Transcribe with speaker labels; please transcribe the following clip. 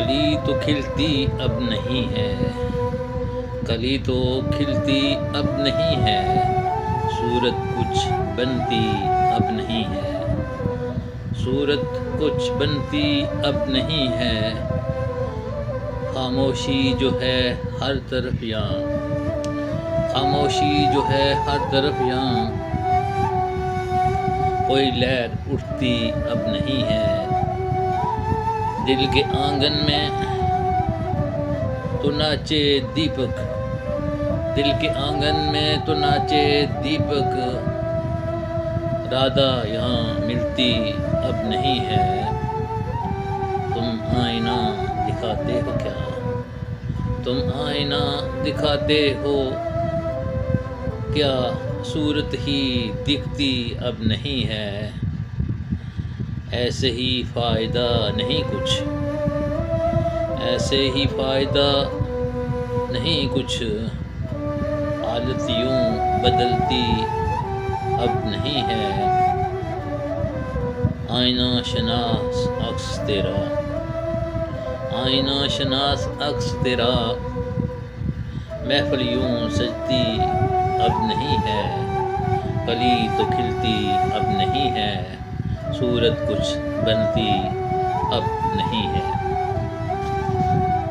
Speaker 1: कली तो खिलती अब नहीं है, कली तो खिलती अब नहीं है, सूरत कुछ बनती अब नहीं है, सूरत कुछ बनती अब नहीं है। खामोशी जो है हर तरफ यहाँ, खामोशी जो है हर तरफ यहाँ, कोई लहर उठती अब नहीं है। दिल के आंगन में तो नाचे दीपक, दिल के आंगन में तो नाचे दीपक, राधा यहाँ मिलती अब नहीं है। तुम आईना दिखाते हो क्या, तुम आईना दिखाते हो क्या, सूरत ही दिखती अब नहीं है। ऐसे ही फ़ायदा नहीं कुछ, ऐसे ही फ़ायदा नहीं कुछ, हालत यूँ बदलती अब नहीं है। आईना शनास अक्स तेरा, आईना शनास अक्स तेरा, महफिल यूँ सजती अब नहीं है। कली तो खिलती अब नहीं है, सूरत कुछ बनती अब नहीं है।